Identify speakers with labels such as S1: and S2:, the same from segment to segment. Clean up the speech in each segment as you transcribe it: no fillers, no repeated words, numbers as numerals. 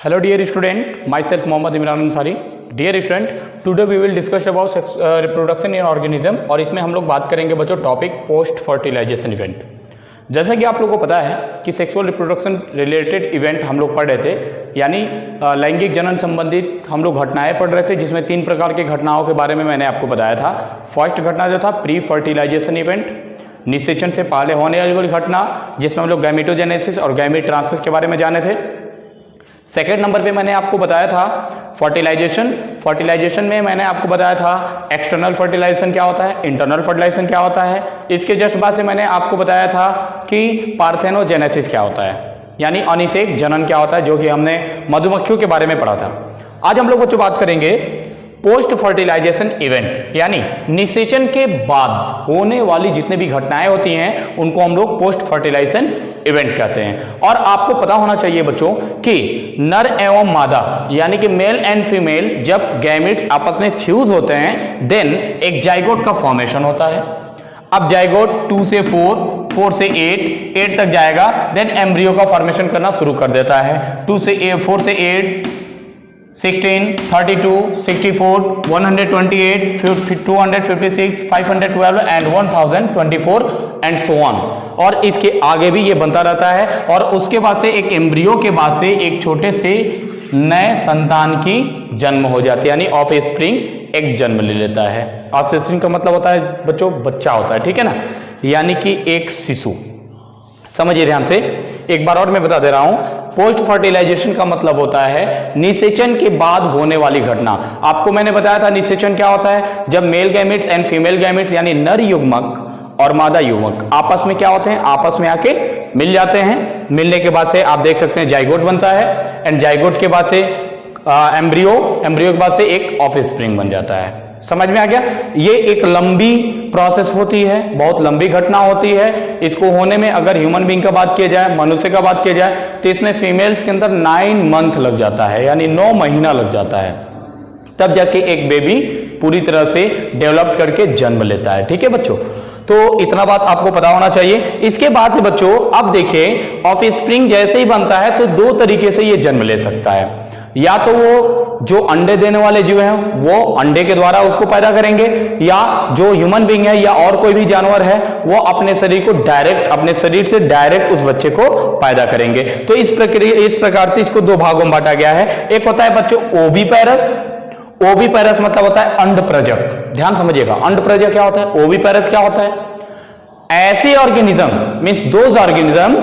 S1: Hello dear student, myself Mohammad Imran Ansari. Dear student, today we will discuss about reproduction in organism और इसमें हम लोग बात करेंगे बच्चों टॉपिक पोस्ट फर्टिलाइजेशन इवेंट। जैसा कि आप लोगों को पता है कि सेक्सुअल रिप्रोडक्शन रिलेटेड इवेंट हम लोग पढ़ रहे थे, यानी लैंगिक जनन संबंधित हम लोग घटनाएं पढ़ रहे थे, जिसमें 3 प्रकार की घटनाओं के बारे में मैंने आपको बताया था। फर्स्ट घटना जो था प्री फर्टिलाइजेशन इवेंट, निषेचन से पहले होने वाली घटना जिसमें हम लोग गैमेटोजेनेसिस और गैमेट ट्रांसफर के बारे में जाने थे। सेकेंड नंबर पे मैंने आपको बताया था फर्टिलाइजेशन में मैंने आपको बताया था एक्सटर्नल फर्टिलाइजेशन क्या होता है, इंटरनल फर्टिलाइजेशन क्या होता है। इसके जस्ट बाद से मैंने आपको बताया था कि पार्थेनोजेनेसिस क्या होता है, यानी अनिषेक जनन क्या होता है, जो कि हमने मधुमक्खियों के बारे में पढ़ा था। आज हम लोग बात करेंगे पोस्ट फर्टिलाइजेशन इवेंट, यानी निषेचन के बाद होने वाली जितने भी घटनाएं होती हैं उनको हम लोग पोस्ट फर्टिलाइजेशन इवेंट कहते हैं। और आपको पता होना चाहिए बच्चों कि नर एवं मादा यानी कि मेल एंड फीमेल जब गैमेट्स आपस में फ्यूज होते हैं देन एक जाइगोट का फॉर्मेशन होता है। अब जाइगोट 2 से 4, 4 से 8 तक जाएगा, देन एम्ब्रियो का फॉर्मेशन करना शुरू कर देता है। 4 से 8 16, 32, 64, 128, 256, 512 एंड 1024 एंड सो ऑन। और इसके आगे भी ये बनता रहता है और उसके बाद से एक एम्ब्रियो के बाद से एक छोटे से नए संतान की जन्म हो जाती है, यानी ऑफ स्प्रिंग एक जन्म ले लेता है। ऑफ स्प्रिंग का मतलब होता है बच्चों बच्चा होता है, ठीक है ना, यानी कि एक शिशु। समझिए ध्यान से, एक बार और मैं बता दे रहा हूं, पोस्ट फर्टिलाइजेशन का मतलब होता है निषेचन के बाद होने वाली घटना। आपको मैंने बताया था निषेचन क्या होता है, जब male gametes and female gametes यानी नर युग्मक और मादा युग्मक आपस में क्या होते हैं, आपस में आके मिल जाते हैं। मिलने के बाद से आप देख सकते हैं जाइगोट बनता है एंड जाइगोट के बाद से एम्ब्रियो के बाद से एक ऑफ स्प्रिंग बन जाता है। समझ में आ गया? ये एक लंबी प्रोसेस होती है, बहुत लंबी घटना होती है। इसको होने में अगर ह्यूमन बीइंग का बात किया जाए, मनुष्य का बात किया जाए, तो इसमें फीमेल्स के अंदर 9 मंथ लग जाता है, यानी 9 महीना लग जाता है, तब जाके एक बेबी पूरी तरह से डेवलप करके जन्म लेता है। ठीक है बच्चों, तो इतना बात आपको पता होना चाहिए। इसके बाद से बच्चों अब देखिए ऑफ स्प्रिंग जैसे ही बनता है तो 2 तरीके से ये जन्म ले सकता है। या तो वो जो अंडे देने वाले जीव हैं वो अंडे के द्वारा उसको पैदा करेंगे, या जो ह्यूमन बीइंग है या और कोई भी जानवर है वो अपने शरीर को डायरेक्ट, अपने शरीर से डायरेक्ट उस बच्चे को पैदा करेंगे। तो इस प्रकार से इसको 2 भागों में बांटा गया है। एक होता है बच्चों ओविपेरस मतलब होता है अंडप्रजक। ध्यान समझिएगा, अंडप्रजक क्या होता है, ओविपेरस क्या होता है, ऐसे ऑर्गेनिज्म मींस दोज ऑर्गेनिज्म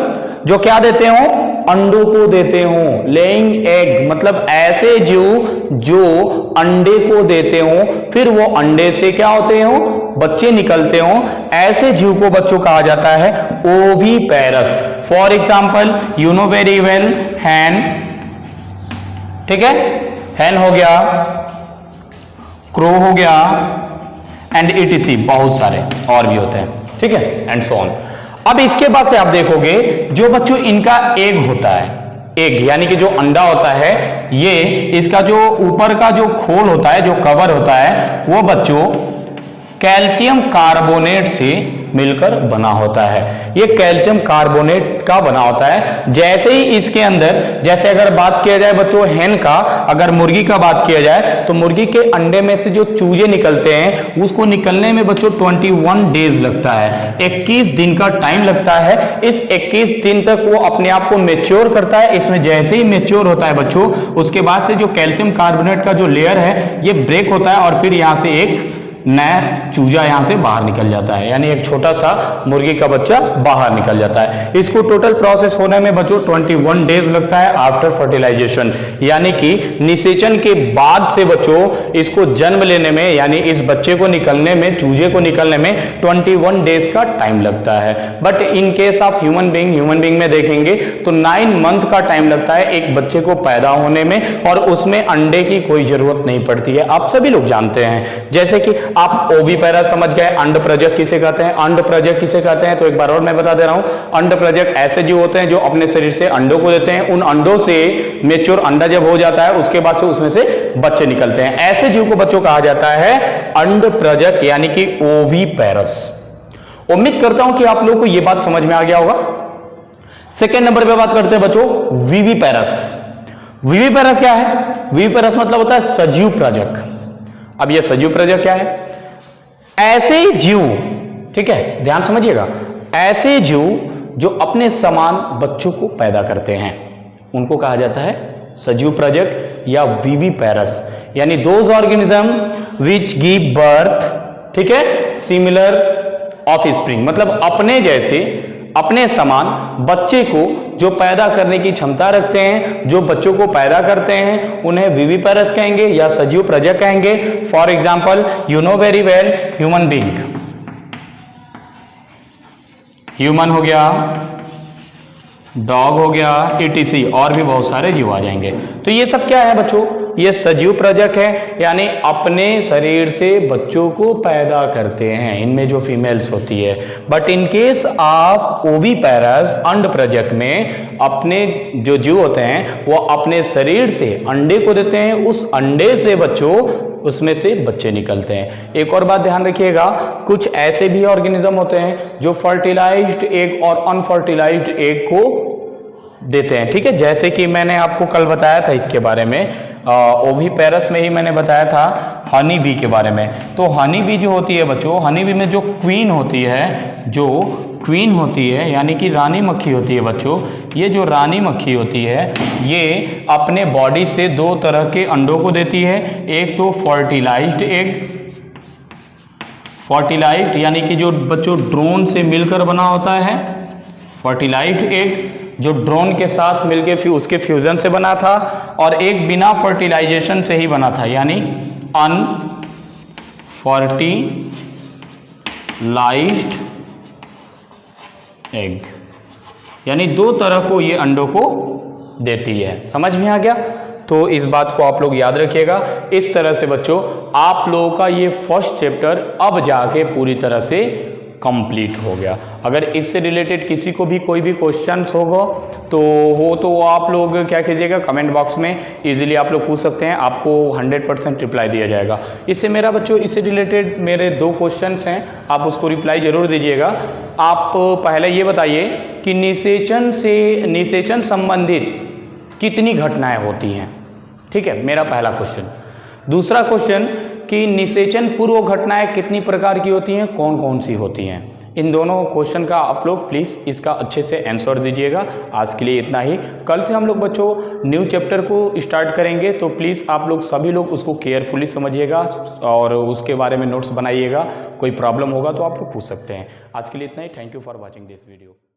S1: जो क्या देते हो, अंडों को देते हो, लेइंग एग मतलब ऐसे जीव जो अंडे को देते हो, फिर वो अंडे से क्या होते हो, बच्चे निकलते हो, ऐसे जीव को बच्चों कहा जाता है oviparous. For example you know very well hen, ठीक है, हैन हो गया, क्रो हो गया एंड इटीसी, बहुत सारे और भी होते हैं, ठीक है, एंड सो ऑन। अब इसके बाद से आप देखोगे जो बच्चों इनका एग होता है, एग यानी कि जो अंडा होता है, ये इसका जो ऊपर का जो खोल होता है, जो कवर होता है, वो बच्चों कैल्शियम कार्बोनेट से मिलकर बना होता है। ये कैल्शियम कार्बोनेट का बना होता है। जैसे ही इसके अंदर, जैसे अगर बात किया जाए बच्चों हेन का, अगर मुर्गी का बात किया जाए तो मुर्गी के अंडे में से जो चूजे निकलते हैं उसको निकलने में बच्चों 21 डेज लगता है, 21 दिन का टाइम लगता है। इस 21 दिन तक वो अपने आप को मेच्योर करता है। इसमें जैसे ही मेच्योर होता है बच्चों, उसके बाद से जो कैल्शियम कार्बोनेट का जो लेयर है ये ब्रेक होता है और फिर यहां से एक नया चूजा यहां से बाहर निकल जाता है, यानी एक छोटा सा मुर्गी का बच्चा बाहर निकल जाता है। इसको टोटल प्रोसेस होने में बच्चों 21 डेज लगता है आफ्टर फर्टिलाइजेशन, यानी कि निषेचन के बाद से बच्चों इसको जन्म लेने में, यानी इस बच्चे को निकलने में, चूजे को निकलने में 21 डेज का टाइम लगता है। But in case of human being में देखेंगे तो 9 मंथ का टाइम लगता है एक बच्चे को पैदा होने में, और उसमें अंडे की कोई जरूरत नहीं पड़ती है। आप सभी लोग जानते हैं, जैसे कि आप ओविपेरस समझ गए, अंडप्रजक किसे कहते हैं, अंडप्रजक किसे कहते हैं, तो एक बार और मैं बता दे रहा हूं, अंडप्रजक ऐसे जीव होते हैं जो अपने शरीर से अंडों को देते हैं। उन अंडों से मेच्योर अंडा जब हो जाता है उसके बाद से उसमें से बच्चे निकलते हैं। ऐसे जीव को बच्चों कहा जाता है अंडप्रजक, यानी कि ओविपेरस। उम्मीद करता हूं कि आप लोगों को यह बात समझ में आ गया होगा। सेकेंड नंबर पे बात करते हैं बच्चों विविपेरस। विविपेरस क्या है? विविपेरस मतलब होता है सजीव प्रजक। अब ये सजीव प्रजक क्या है? ऐसे जीव, ठीक है, ध्यान समझिएगा, ऐसे जीव जो अपने समान बच्चों को पैदा करते हैं उनको कहा जाता है सजीव प्रजक या विविपेरस। यानी those organism which give birth, ठीक है, सिमिलर ऑफस्प्रिंग, मतलब अपने जैसे, अपने समान बच्चे को जो पैदा करने की क्षमता रखते हैं, जो बच्चों को पैदा करते हैं, उन्हें विविपेरस कहेंगे या सजीव प्रजक कहेंगे। For example, you know very well human being, human हो गया, डॉग हो गया, etc, और भी बहुत सारे जीव आ जाएंगे। तो ये सब क्या है बच्चों? ये सजीव प्रजक है, यानी अपने शरीर से बच्चों को पैदा करते हैं, इनमें जो फीमेल्स होती है। But in case of oviparous, अंड प्रजक में अपने जो जीव होते हैं वो अपने शरीर से अंडे को देते हैं, उस अंडे से बच्चों, उसमें से बच्चे निकलते हैं। एक और बात ध्यान रखिएगा, कुछ ऐसे भी ऑर्गेनिज्म होते हैं जो फर्टिलाइज्ड एग और अनफर्टिलाइज्ड एग को देते हैं, ठीक है, जैसे कि मैंने आपको कल बताया था इसके बारे में, ओविपेरस में ही मैंने बताया था हनी बी के बारे में। तो हनी बी जो होती है बच्चों, हनी बी में जो क्वीन होती है, जो क्वीन होती है यानी कि रानी मक्खी होती है बच्चों, ये जो रानी मक्खी होती है ये अपने बॉडी से दो तरह के अंडों को देती है। एक तो फर्टिलाइज्ड एग, फर्टिलाइज्ड यानी कि जो बच्चों ड्रोन से मिलकर बना होता है, फर्टिलाइज्ड एग जो ड्रोन के साथ मिलके उसके फ्यूजन से बना था, और एक बिना फर्टिलाइजेशन से ही बना था, यानी अनफर्टिलाइज्ड एग, यानी दो तरह को ये अंडों को देती है। समझ में आ गया? तो इस बात को आप लोग याद रखिएगा। इस तरह से बच्चों आप लोगों का ये फर्स्ट चैप्टर अब जाके पूरी तरह से कंप्लीट हो गया। अगर इससे रिलेटेड किसी को भी कोई भी क्वेश्चंस होगा तो आप लोग क्या कीजिएगा, कमेंट बॉक्स में इजीली आप लोग पूछ सकते हैं, आपको 100% रिप्लाई दिया जाएगा। इससे मेरा बच्चों, इससे रिलेटेड मेरे 2 क्वेश्चंस हैं, आप उसको रिप्लाई जरूर दीजिएगा। आप पहले ये बताइए कि निषेचन संबंधित कितनी घटनाएं होती हैं, ठीक है, मेरा पहला क्वेश्चन। दूसरा क्वेश्चन कि निषेचन पूर्व घटनाएं कितनी प्रकार की होती हैं, कौन कौन सी होती हैं। इन दोनों क्वेश्चन का आप लोग प्लीज़ इसका अच्छे से आंसर दीजिएगा। आज के लिए इतना ही। कल से हम लोग बच्चों न्यू चैप्टर को स्टार्ट करेंगे, तो प्लीज़ आप लोग सभी लोग उसको केयरफुली समझिएगा और उसके बारे में नोट्स बनाइएगा। कोई प्रॉब्लम होगा तो आप लोग पूछ सकते हैं। आज के लिए इतना ही। Thank you for watching this video.